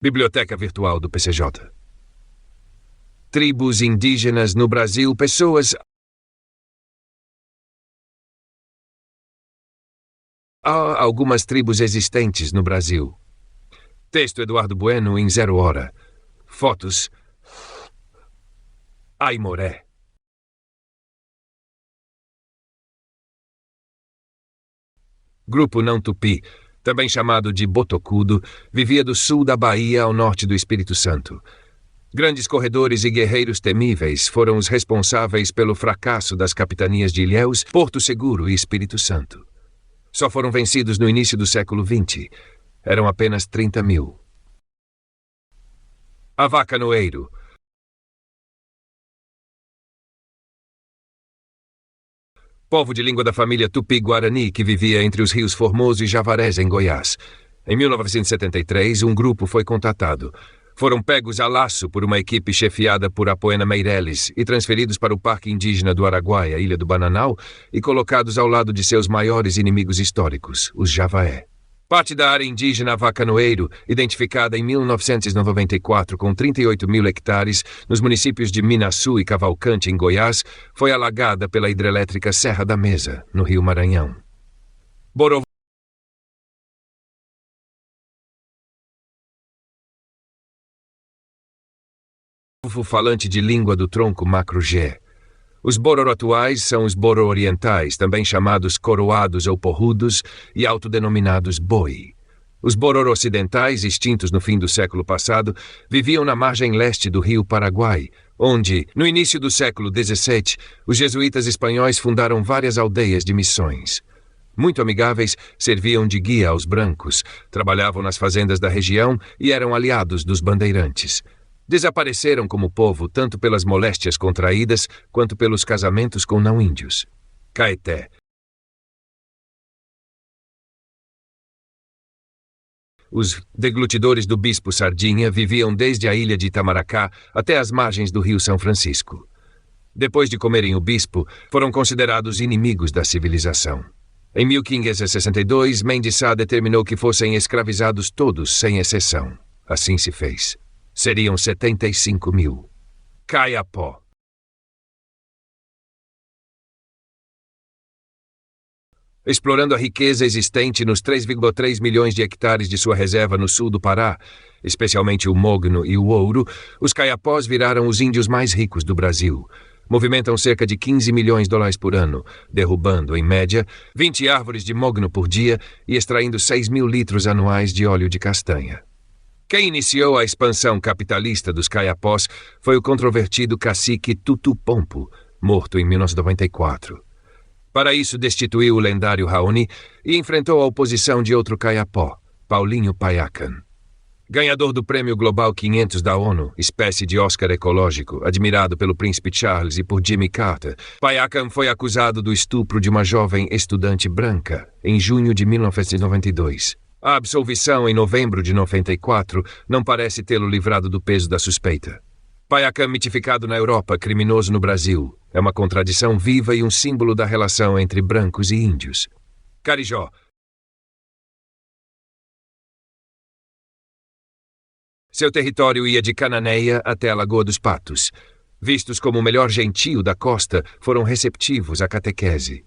Biblioteca Virtual do PCJ. Tribos indígenas no Brasil, pessoas... Há algumas tribos existentes no Brasil. Texto Eduardo Bueno em 0 hora. Fotos... Aimoré. Grupo não tupi, também chamado de botocudo, vivia do sul da Bahia ao norte do Espírito Santo. Grandes corredores e guerreiros temíveis foram os responsáveis pelo fracasso das capitanias de Ilhéus, Porto Seguro e Espírito Santo. Só foram vencidos no início do século XX. Eram apenas 30 mil. Avacanoeiro. Povo de língua da família Tupi-Guarani que vivia entre os rios Formoso e Javarés, em Goiás. Em 1973, um grupo foi contatado. Foram pegos a laço por uma equipe chefiada por Apoena Meireles e transferidos para o Parque Indígena do Araguaia, Ilha do Bananal, e colocados ao lado de seus maiores inimigos históricos, os Javaé. Parte da área indígena Avacanoeiro, identificada em 1994 com 38 mil hectares nos municípios de Minaçu e Cavalcante, em Goiás, foi alagada pela hidrelétrica Serra da Mesa, no Rio Maranhão. Borovo falante de língua do tronco macro-G. Os bororotuais são os boro-orientais, também chamados coroados ou porrudos e autodenominados boi. Os bororo-ocidentais, extintos no fim do século passado, viviam na margem leste do rio Paraguai, onde, no início do século XVII, os jesuítas espanhóis fundaram várias aldeias de missões. Muito amigáveis, serviam de guia aos brancos, trabalhavam nas fazendas da região e eram aliados dos bandeirantes. Desapareceram como povo tanto pelas moléstias contraídas quanto pelos casamentos com não-índios. Caeté. Os deglutidores do Bispo Sardinha viviam desde a ilha de Itamaracá até as margens do rio São Francisco. Depois de comerem o bispo, foram considerados inimigos da civilização. Em 1562, Mendes Sá determinou que fossem escravizados todos, sem exceção. Assim se fez. Seriam 75 mil. Caiapó. Explorando a riqueza existente nos 3,3 milhões de hectares de sua reserva no sul do Pará, especialmente o mogno e o ouro, os caiapós viraram os índios mais ricos do Brasil. Movimentam cerca de 15 milhões de dólares por ano, derrubando, em média, 20 árvores de mogno por dia e extraindo 6 mil litros anuais de óleo de castanha. Quem iniciou a expansão capitalista dos caiapós foi o controvertido cacique Tutu Pompo, morto em 1994. Para isso, destituiu o lendário Raoni e enfrentou a oposição de outro caiapó, Paulinho Paiacan. Ganhador do Prêmio Global 500 da ONU, espécie de Oscar ecológico, admirado pelo príncipe Charles e por Jimmy Carter, Paiacan foi acusado do estupro de uma jovem estudante branca em junho de 1992. A absolvição em novembro de 94 não parece tê-lo livrado do peso da suspeita. Paiacan mitificado na Europa, criminoso no Brasil, é uma contradição viva e um símbolo da relação entre brancos e índios. Carijó. Seu território ia de Cananéia até a Lagoa dos Patos. Vistos como o melhor gentio da costa, foram receptivos à catequese.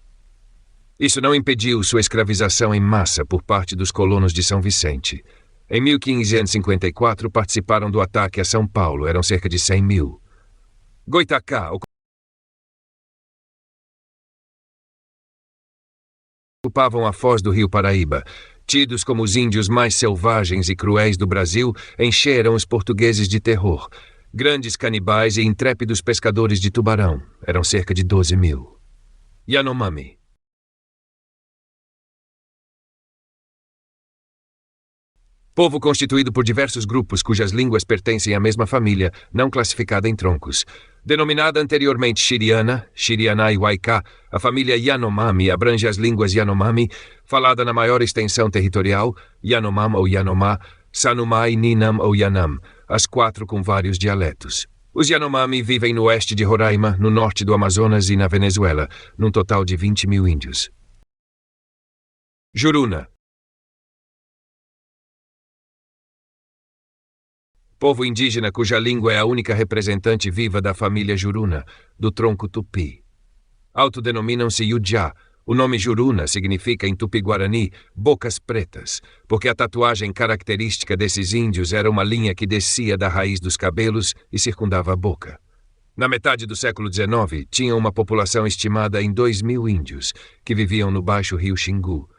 Isso não impediu sua escravização em massa por parte dos colonos de São Vicente. Em 1554, participaram do ataque a São Paulo, eram cerca de 100 mil. Goitacá ocupavam a foz do rio Paraíba. Tidos como os índios mais selvagens e cruéis do Brasil, encheram os portugueses de terror. Grandes canibais e intrépidos pescadores de tubarão, eram cerca de 12 mil. Yanomami. Povo constituído por diversos grupos cujas línguas pertencem à mesma família, não classificada em troncos. Denominada anteriormente Xiriana, Xirianá e Waiká, a família Yanomami abrange as línguas Yanomami, falada na maior extensão territorial, Yanomam ou Yanomá, Sanumá e Ninam ou Yanam, as 4 com vários dialetos. Os Yanomami vivem no oeste de Roraima, no norte do Amazonas e na Venezuela, num total de 20 mil índios. Juruna. Povo indígena cuja língua é a única representante viva da família Juruna, do tronco tupi. Autodenominam-se Yujá. O nome Juruna significa em tupi-guarani bocas pretas, porque a tatuagem característica desses índios era uma linha que descia da raiz dos cabelos e circundava a boca. Na metade do século XIX, tinha uma população estimada em 2.000 índios, que viviam no baixo rio Xingu.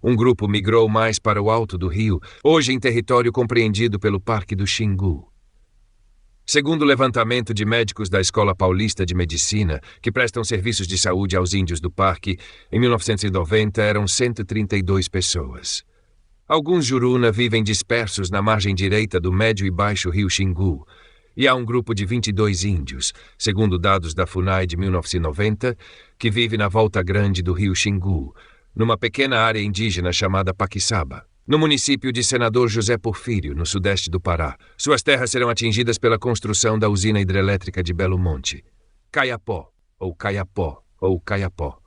Um grupo migrou mais para o alto do rio, hoje em território compreendido pelo Parque do Xingu. Segundo o levantamento de médicos da Escola Paulista de Medicina, que prestam serviços de saúde aos índios do parque, em 1990 eram 132 pessoas. Alguns Juruna vivem dispersos na margem direita do médio e baixo rio Xingu, e há um grupo de 22 índios, segundo dados da FUNAI de 1990, que vive na volta grande do rio Xingu, numa pequena área indígena chamada Paquissaba, no município de Senador José Porfírio, no sudeste do Pará. Suas terras serão atingidas pela construção da usina hidrelétrica de Belo Monte. Caiapó, ou Caiapó, ou Caiapó.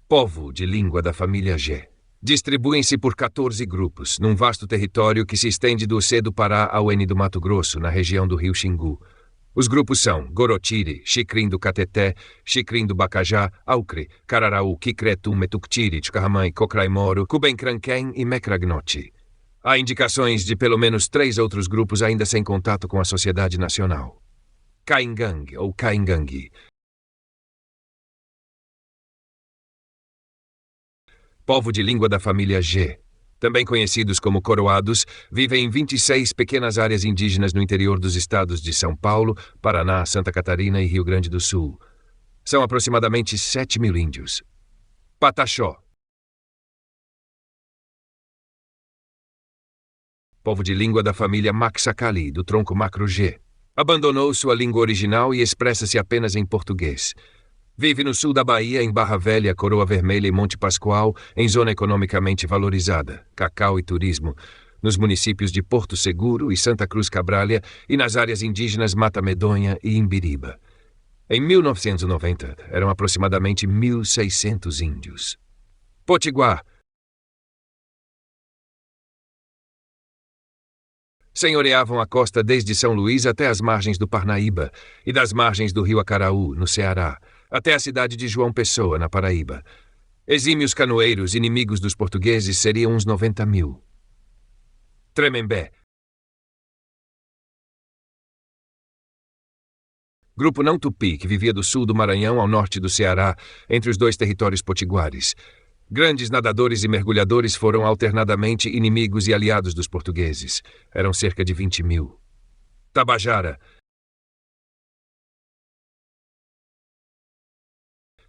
Povo de língua da família G. Distribuem-se por 14 grupos, num vasto território que se estende do C do Pará ao N do Mato Grosso, na região do rio Xingu. Os grupos são Gorotiri, Xicrim do Cateté, Xicrim do Bacajá, Aucre, Cararaú, Kikretum, Metuktiri, Tchkarramãe, Cocraimoro, Kubenkranquém e Mecragnotti. Há indicações de pelo menos 3 outros grupos ainda sem contato com a sociedade nacional. Caingang ou Caingangue. Povo de língua da família G. Também conhecidos como coroados, vivem em 26 pequenas áreas indígenas no interior dos estados de São Paulo, Paraná, Santa Catarina e Rio Grande do Sul. São aproximadamente 7.000 índios. Pataxó. Povo de língua da família Maxacali, do tronco Macro-G. Abandonou sua língua original e expressa-se apenas em português. Vive no sul da Bahia, em Barra Velha, Coroa Vermelha e Monte Pascoal, em zona economicamente valorizada, cacau e turismo, nos municípios de Porto Seguro e Santa Cruz Cabralha e nas áreas indígenas Mata Medonha e Imbiriba. Em 1990, eram aproximadamente 1.600 índios. Potiguar. Senhoreavam a costa desde São Luís até as margens do Parnaíba e das margens do rio Acaraú, no Ceará, até a cidade de João Pessoa, na Paraíba. Exímios canoeiros, inimigos dos portugueses, seriam uns 90.000. Tremembé. Grupo não tupi, que vivia do sul do Maranhão ao norte do Ceará, entre os dois territórios potiguares. Grandes nadadores e mergulhadores foram alternadamente inimigos e aliados dos portugueses. Eram cerca de 20.000. Tabajara.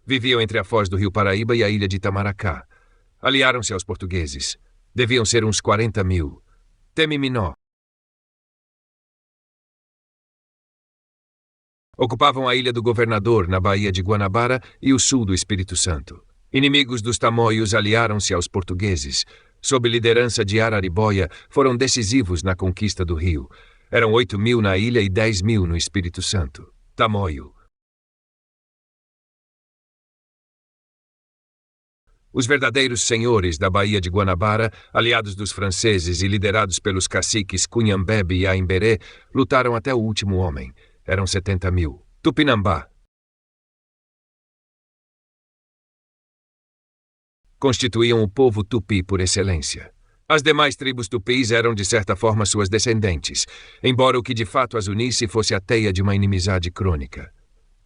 Viviam entre a foz do rio Paraíba e a ilha de Itamaracá. Aliaram-se aos portugueses. Deviam ser uns 40.000. Temiminó. Ocupavam a ilha do Governador, na Baía de Guanabara, e o sul do Espírito Santo. Inimigos dos tamoios aliaram-se aos portugueses. Sob liderança de Araribóia, foram decisivos na conquista do rio. Eram 8.000 na ilha e 10.000 no Espírito Santo. Tamoio. Os verdadeiros senhores da Baía de Guanabara, aliados dos franceses e liderados pelos caciques Cunhambebe e Aimberê, lutaram até o último homem. Eram 70.000. Tupinambá. Constituíam o povo tupi por excelência. As demais tribos tupis eram de certa forma suas descendentes, embora o que de fato as unisse fosse a teia de uma inimizade crônica.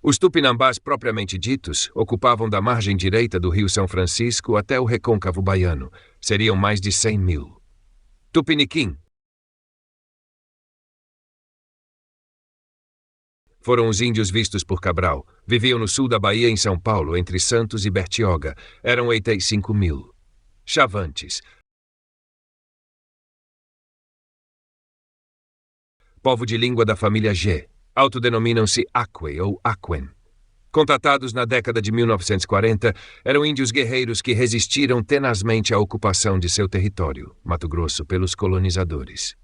Os tupinambás propriamente ditos ocupavam da margem direita do rio São Francisco até o recôncavo baiano. Seriam mais de 100.000. Tupiniquim. Foram os índios vistos por Cabral. Viviam no sul da Bahia, em São Paulo, entre Santos e Bertioga. Eram 85.000. Chavantes. Povo de língua da família G. Autodenominam-se Akwe ou Aquen. Contatados na década de 1940, eram índios guerreiros que resistiram tenazmente à ocupação de seu território, Mato Grosso, pelos colonizadores.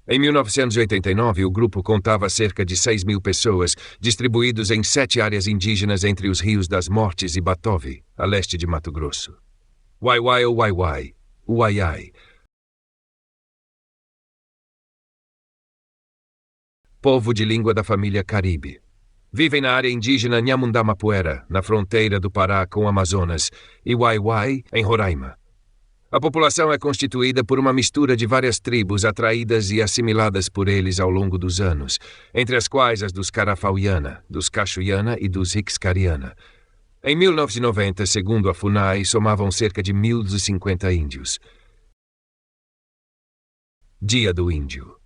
Em 1989, o grupo contava cerca de 6.000 pessoas, distribuídos em 7 áreas indígenas entre os rios das Mortes e Batovi, a leste de Mato Grosso. Waiwai ou Waiwai, Uaiai. povo de língua da família Caribe. Vivem na área indígena Nhamundamapuera, na fronteira do Pará com o Amazonas, e Waiwai, em Roraima. A população é constituída por uma mistura de várias tribos atraídas e assimiladas por eles ao longo dos anos, entre as quais as dos Carafauiana, dos Cachuiana e dos Ixcariana. Em 1990, segundo a FUNAI, somavam cerca de 1.050 índios. Dia do Índio.